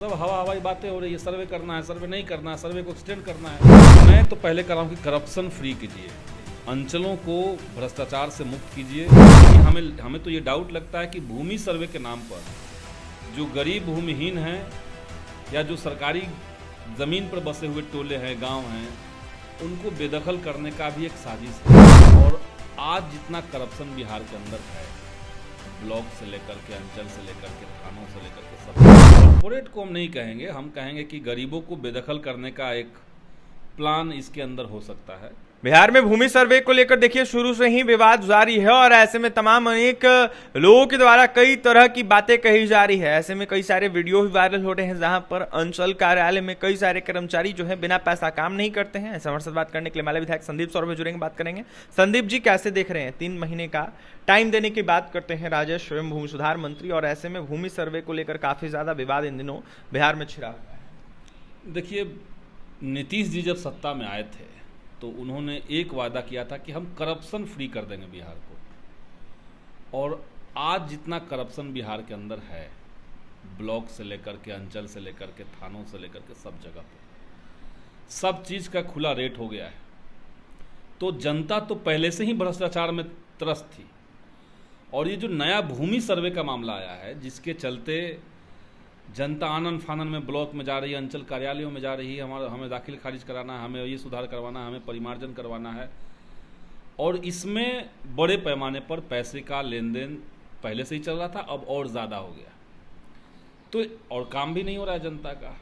सब हवाई बातें हो रही है, सर्वे करना है, सर्वे नहीं करना है, सर्वे को एक्सटेंड करना है। मैं तो पहले कह रहा हूँ कि करप्शन फ्री कीजिए, अंचलों को भ्रष्टाचार से मुक्त कीजिए। हमें तो ये डाउट लगता है कि भूमि सर्वे के नाम पर जो गरीब भूमिहीन हैं या जो सरकारी ज़मीन पर बसे हुए टोले हैं, गांव हैं, उनको बेदखल करने का भी एक साजिश है। और आज जितना करप्शन बिहार के अंदर है, ब्लॉक से लेकर के अंचल से लेकर के थानों से लेकर के सब, कॉर्पोरेट को हम नहीं कहेंगे, हम कहेंगे कि गरीबों को बेदखल करने का एक प्लान इसके अंदर हो सकता है। बिहार में भूमि सर्वे को लेकर देखिए शुरू से ही विवाद जारी है और ऐसे में तमाम अनेक लोगों के द्वारा कई तरह की बातें कही जा रही है। ऐसे में कई सारे वीडियो भी वायरल हो रहे हैं जहां पर अंचल कार्यालय में कई सारे कर्मचारी जो है बिना पैसा काम नहीं करते हैं। ऐसे हमारे साथ बात करने के लिए माले विधायक संदीप सौरभ जुड़ेंगे, बात करेंगे। संदीप जी, कैसे देख रहे हैं 3 महीने का टाइम देने की बात करते हैं राजस्व एवं भूमि सुधार मंत्री, और ऐसे में भूमि सर्वे को लेकर काफी ज्यादा विवाद इन दिनों बिहार में छिड़ा हुआ है। देखिए, नीतीश जी जब सत्ता में आए थे तो उन्होंने एक वादा किया था कि हम करप्शन फ्री कर देंगे बिहार को। और आज जितना करप्शन बिहार के अंदर है, ब्लॉक से लेकर के अंचल से लेकर के थानों से लेकर के सब जगह पे सब चीज़ का खुला रेट हो गया है। तो जनता तो पहले से ही भ्रष्टाचार में त्रस्त थी, और ये जो नया भूमि सर्वे का मामला आया है, जिसके चलते जनता आनन फानन में ब्लॉक में जा रही है, अंचल कार्यालयों में जा रही है, हमें दाखिल खारिज कराना है, हमें ये सुधार करवाना है, हमें परिमार्जन करवाना है, और इसमें बड़े पैमाने पर पैसे का लेन देन पहले से ही चल रहा था, अब और ज़्यादा हो गया। तो और काम भी नहीं हो रहा है जनता का।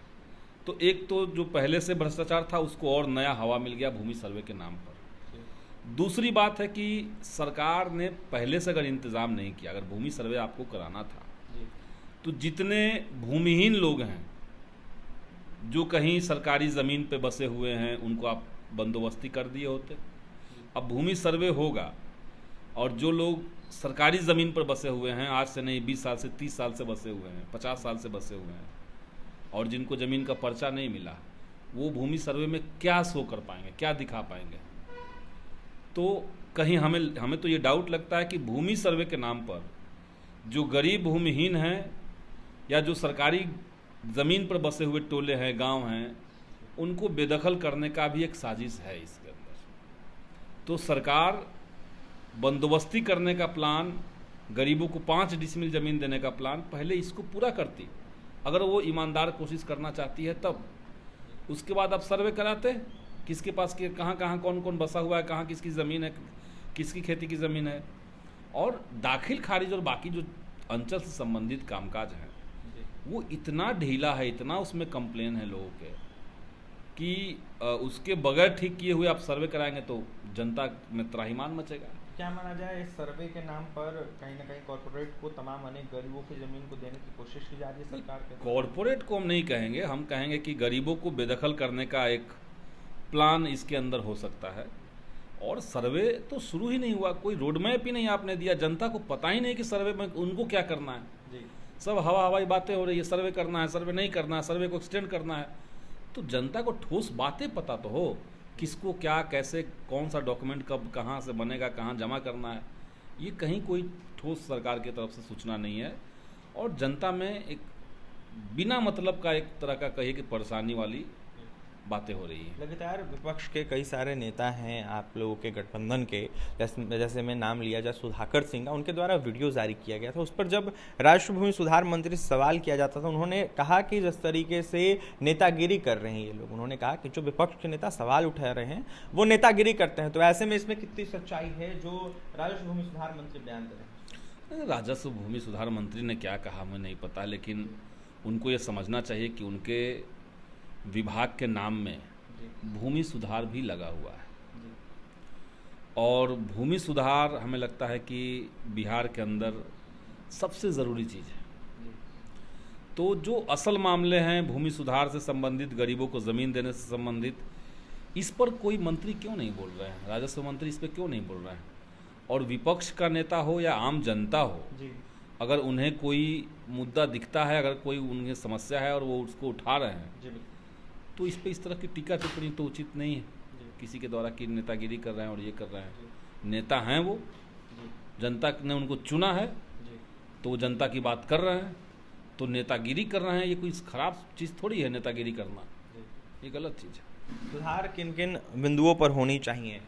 तो एक तो जो पहले से भ्रष्टाचार था उसको और नया हवा मिल गया भूमि सर्वे के नाम पर। दूसरी बात है कि सरकार ने पहले से अगर इंतज़ाम नहीं किया, अगर भूमि सर्वे आपको कराना था तो जितने भूमिहीन लोग हैं जो कहीं सरकारी ज़मीन पे बसे हुए हैं उनको आप बंदोबस्ती कर दिए होते। अब भूमि सर्वे होगा और जो लोग सरकारी ज़मीन पर बसे हुए हैं, आज से नहीं 20 साल से 30 साल से बसे हुए हैं, 50 साल से बसे हुए हैं, और जिनको ज़मीन का पर्चा नहीं मिला, वो भूमि सर्वे में क्या शो कर पाएंगे, क्या दिखा पाएंगे। तो कहीं हमें तो ये डाउट लगता है कि भूमि सर्वे के नाम पर जो गरीब भूमिहीन हैं या जो सरकारी ज़मीन पर बसे हुए टोले हैं, गांव हैं, उनको बेदखल करने का भी एक साजिश है इसके अंदर। तो सरकार बंदोबस्ती करने का प्लान, गरीबों को 5 डिसमिल ज़मीन देने का प्लान, पहले इसको पूरा करती। अगर वो ईमानदार कोशिश करना चाहती है तब उसके बाद आप सर्वे कराते, किसके पास कहाँ कहाँ कौन कौन बसा हुआ है, कहाँ किसकी ज़मीन है, किसकी खेती की ज़मीन है। और दाखिल खारिज और बाकी जो अंचल से संबंधित कामकाज हैं वो इतना ढीला है, इतना उसमें कंप्लेन है लोगों के कि उसके बगैर ठीक किए हुए आप सर्वे कराएंगे तो जनता में त्राहिमाम मचेगा। क्या माना जाए, इस सर्वे के नाम पर कहीं ना कहीं कॉर्पोरेट को तमाम अनेक गरीबों की जमीन को देने की कोशिश की जा रही है सरकार के? कॉर्पोरेट को हम नहीं कहेंगे, हम कहेंगे कि गरीबों को बेदखल करने का एक प्लान इसके अंदर हो सकता है। और सर्वे तो शुरू ही नहीं हुआ, कोई रोड मैप ही नहीं आपने दिया, जनता को पता ही नहीं कि सर्वे में उनको क्या करना है जी। सब हवाई बातें हो रही है, सर्वे करना है, सर्वे नहीं करना है, सर्वे को एक्सटेंड करना है। तो जनता को ठोस बातें पता तो हो, किसको क्या कैसे कौन सा डॉक्यूमेंट कब कहाँ से बनेगा, कहाँ जमा करना है। ये कहीं कोई ठोस सरकार की तरफ से सूचना नहीं है, और जनता में एक बिना मतलब का एक तरह का कहिए कि परेशानी वाली बातें हो रही है। लगातार विपक्ष के कई सारे नेता हैं आप लोगों के गठबंधन के, जैसे मैं नाम लिया जाए सुधाकर सिंह का, उनके द्वारा वीडियो जारी किया गया था। उस पर जब राष्ट्रीय भूमि सुधार मंत्री से सवाल किया जाता था, उन्होंने कहा कि जिस तरीके से नेतागिरी कर रहे हैं ये लोग, उन्होंने कहा कि जो विपक्ष के नेता सवाल उठा रहे हैं वो नेतागिरी करते हैं। तो ऐसे में इसमें कितनी सच्चाई है जो राजस्व भूमि सुधार मंत्री बयान दे रहे हैं? राजस्व भूमि सुधार मंत्री ने क्या कहा हमें नहीं पता, लेकिन उनको ये समझना चाहिए कि उनके विभाग के नाम में भूमि सुधार भी लगा हुआ है। और भूमि सुधार हमें लगता है कि बिहार के अंदर सबसे ज़रूरी चीज़ है। तो जो असल मामले हैं भूमि सुधार से संबंधित, गरीबों को ज़मीन देने से संबंधित, इस पर कोई मंत्री क्यों नहीं बोल रहे हैं, राजस्व मंत्री इस पर क्यों नहीं बोल रहे हैं। और विपक्ष का नेता हो या आम जनता हो, अगर उन्हें कोई मुद्दा दिखता है, अगर कोई उन्हें समस्या है और वो उसको उठा रहे हैं, तो इस पे इस तरह की टीका टिप्पणी तो उचित नहीं है किसी के द्वारा कि नेतागिरी कर रहे हैं और ये कर रहे हैं। नेता हैं वो, जनता ने उनको चुना है, तो वो जनता की बात कर रहे हैं। तो नेतागिरी कर रहे हैं, ये कोई खराब चीज़ थोड़ी है नेतागिरी करना, ये गलत चीज़ है। सुधार किन किन बिंदुओं पर होनी चाहिए?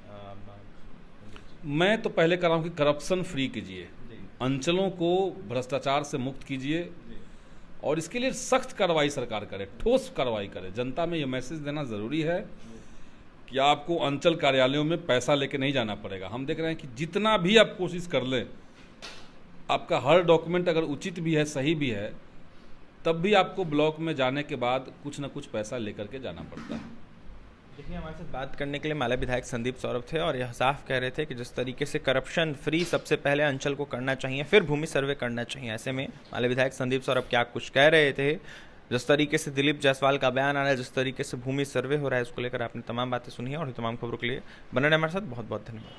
मैं तो पहले कह रहा हूँ कि करप्शन फ्री कीजिए, अंचलों को भ्रष्टाचार से मुक्त कीजिए, और इसके लिए सख्त कार्रवाई सरकार करे, ठोस कार्रवाई करे। जनता में ये मैसेज देना ज़रूरी है कि आपको अंचल कार्यालयों में पैसा लेके नहीं जाना पड़ेगा। हम देख रहे हैं कि जितना भी आप कोशिश कर लें, आपका हर डॉक्यूमेंट अगर उचित भी है, सही भी है, तब भी आपको ब्लॉक में जाने के बाद कुछ ना कुछ पैसा लेकर के जाना पड़ता है। देखिए, हमारे साथ बात करने के लिए माले विधायक संदीप सौरभ थे और यह साफ कह रहे थे कि जिस तरीके से करप्शन फ्री सबसे पहले अंचल को करना चाहिए, फिर भूमि सर्वे करना चाहिए। ऐसे में माले विधायक संदीप सौरभ क्या कुछ कह रहे थे, जिस तरीके से दिलीप जायसवाल का बयान आ रहा है, जिस तरीके से भूमि सर्वे हो रहा है, उसको लेकर आपने तमाम बातें सुनी है, और तमाम खबरों के लिए बने रहे हमारे साथ। बहुत बहुत धन्यवाद।